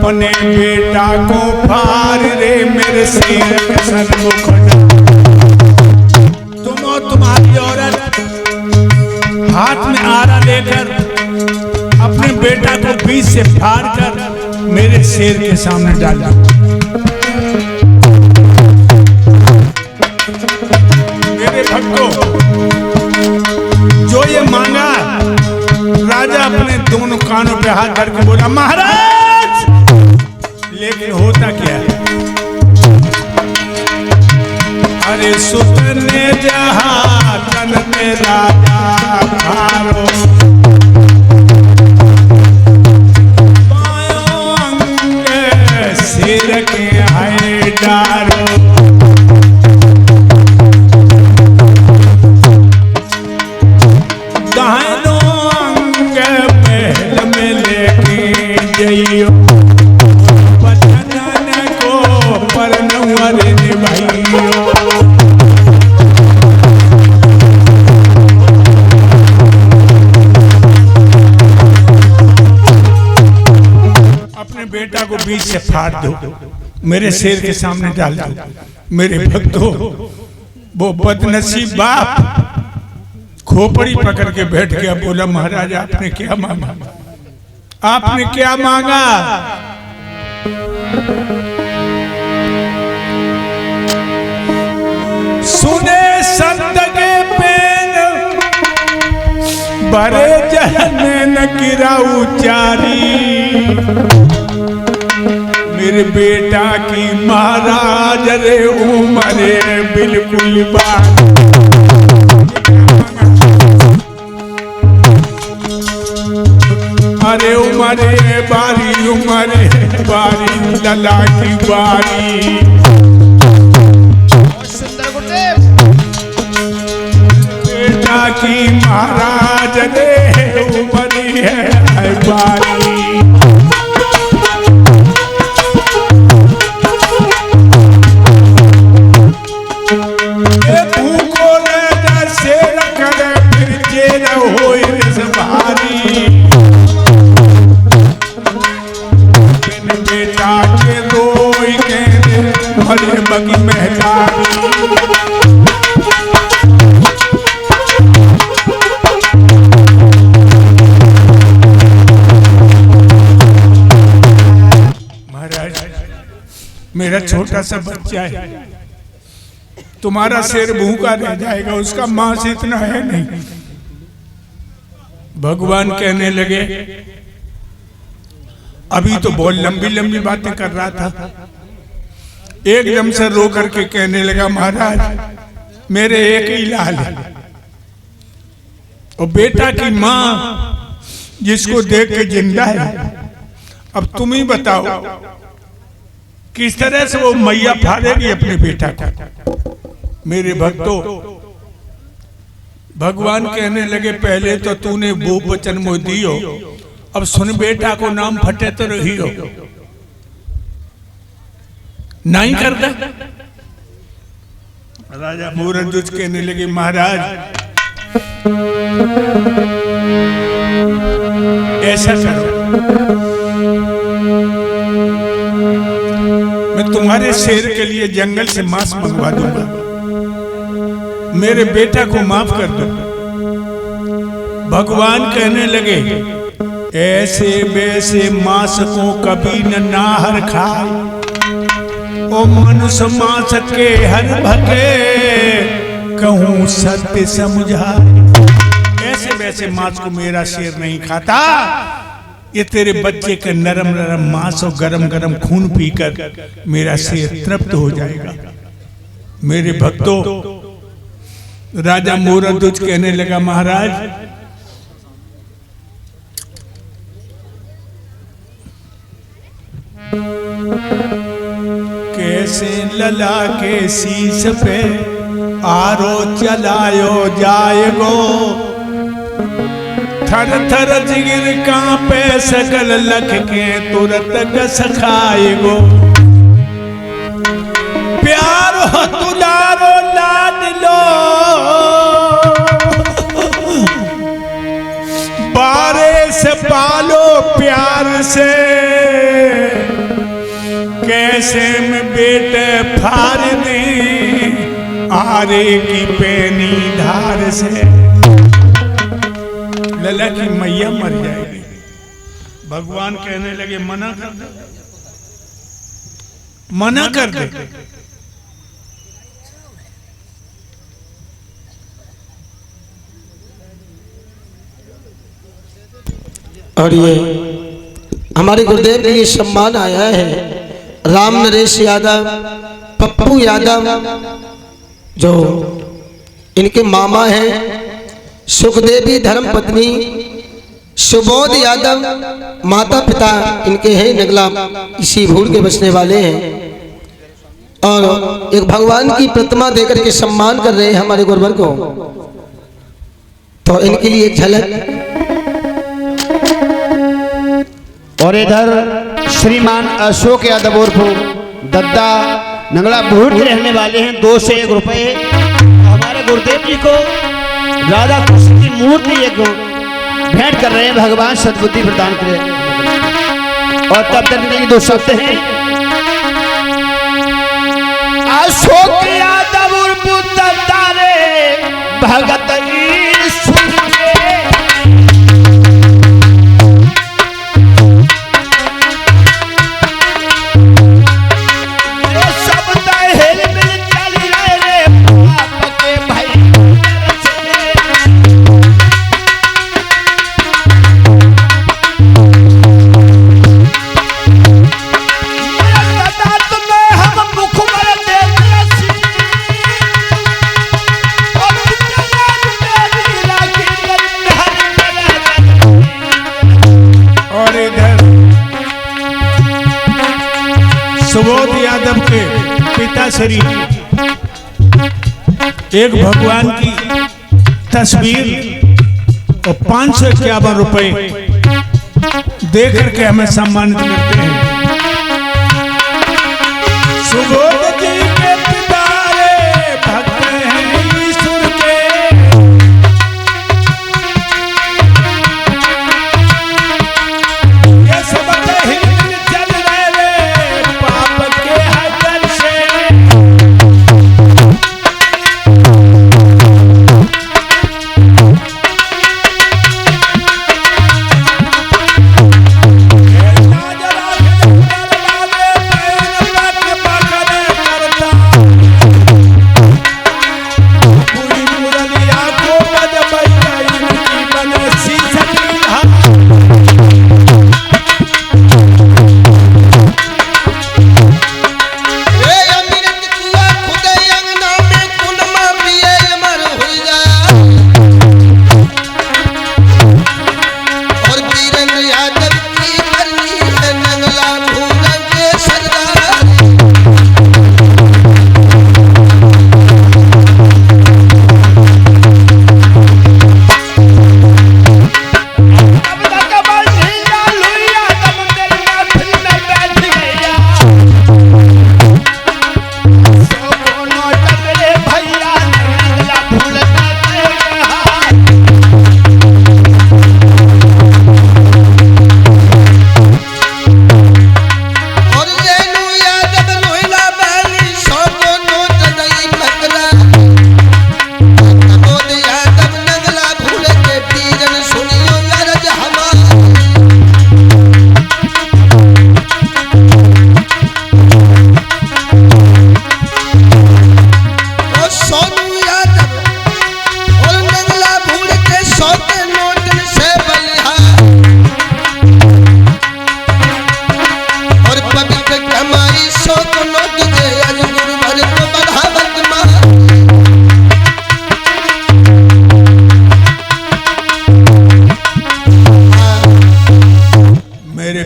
अपने बेटा को फाड़ रे मेरे शेर के सन्मुख। तुम और तुम्हारी औरत हाथ में आरा लेकर अपने बेटा को बीच से फाड़ कर मेरे शेर के सामने डाला। मेरे भक्तों, जो ये मांगा, राजा अपने दोनों कानों पे हाथ धर के बोला महाराज। लेकिन होता क्या है, अरे सुत ने जहाँ तन में राजा भारो, बायों अंग सिर के है डारो। दाहिनों अंग पहल में लेके जइयो, बचन को परनवर निभाइयो। अपने बेटा को बीच से फाड़ दो, मेरे शेर के सामने डाल दो। मेरे भक्तों, वो बदनसीब बाप खोपड़ी पकड़ के बैठ गया। बोला महाराज आपने क्या मांगा, आपने क्या मांगा? सुने संत के पेन भरे जहने न गिरा उचारी, मेरे बेटा की महाराज रे उमरे बिल्कुल बात। अरे उमरे बारी लला की बारी। बेटा की महाराज ने उमरी है बारी। भूखो से रखर फिर जेल हो भारी। बेटा के रोई के भले बगी मेहतारी। महाराज मेरा छोटा सा बच्चा है, तुम्हारा शेर भूखा रह जाएगा, उसका मांस इतना है नहीं। भगवान कहने लगे, अभी तो बहुत लंबी लंबी बातें कर रहा था, एकदम से रो करके कहने लगा महाराज मेरे एक ही लाल है, और बेटा की माँ जिसको देख के जिंदा है। अब तुम ही बताओ किस तरह से वो मैया फाड़ेगी अपने बेटा को। मेरे भक्तों, भगवान कहने लगे पहले तो तूने वो वचन मोह दियो, अब सुन बेटा को नाम फटे तो रही हो, नहीं करता। राजा मूरध्वज कहने लगे महाराज ऐसा करो, मैं तुम्हारे शेर के लिए जंगल से मांस मंगवा दूंगा, मेरे बेटा को माफ कर दो। भगवान कहने लगे ऐसे वैसे मांस को कभी न नाहर खाए, ओ मनुष्य मांस के हर भगे कहूं सत्य समझाए। ऐसे वैसे मांस को मेरा शेर नहीं खाता, ये तेरे बच्चे के नरम नरम मांस और गरम गरम खून पीकर मेरा शेर तृप्त हो जाएगा। मेरे भक्तों, राजा मूरध्वज कहने लगा महाराज कैसे लला के शीश पे आरो चलायो जाएगो, थर थर जिगर कांपे सकल लख के तुरत गस खाएगो। प्यार हो तुलारो लाड लो, बारे से पालो प्यार से, ऐसे में बेटे फाड़ दे आरे की पैनी धार से। लला की मैया मर जाएगी। भगवान कहने लगे मना कर दे, मना कर दे। और ये हमारे गुरुदेव के लिए सम्मान आया है। राम नरेश यादव, पप्पू यादव जो इनके मामा हैं, सुखदेवी धर्मपत्नी सुबोध यादव माता पिता इनके हैं नगला, इसी भूल के बसने वाले हैं। और एक भगवान की प्रतिमा देकर के सम्मान कर रहे हैं हमारे गुरुवर को। तो इनके लिए एक झलक। और इधर श्रीमान अशोक यादव और दद्दा नंगला भूट के रहने वाले हैं। 2 से 1 रुपए हमारे गुरुदेव जी को राधा कृष्ण की मूर्ति एक भेंट कर रहे हैं। भगवान सद्बुद्धि प्रदान करें। और तब तक के 2 शब्द हैं। अशोक यादव और दद्दा रे भगत सुबोध यादव के पिताश्री एक भगवान की तस्वीर और 551 रुपए दे करके हमें सम्मानित करते हैं। सुबोध जी के पिता रे भक्त हैं ईश्वर के, ये सब चल रहे पाप के हजर से।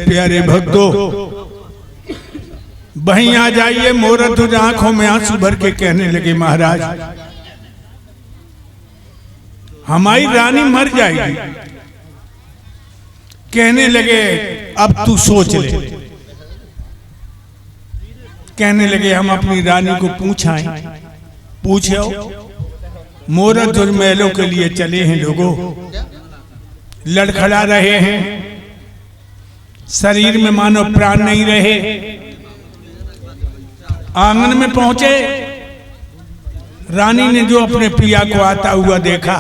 प्यारे भक्तों, वहीं आ जाइए। मोरत तुझ आंखों में आंसू भर के कहने लगे महाराज हमारी रानी मर जाएगी। कहने लगे अब तू सोच ले। कहने लगे हम अपनी रानी को पूछाएं। पूछो। मोरत तुझ महलों के लिए चले हैं लोगों, लड़खड़ा रहे हैं, शरीर में मानो प्राण नहीं रहे। आंगन में पहुंचे, रानी ने जो अपने पिया को आता हुआ देखा,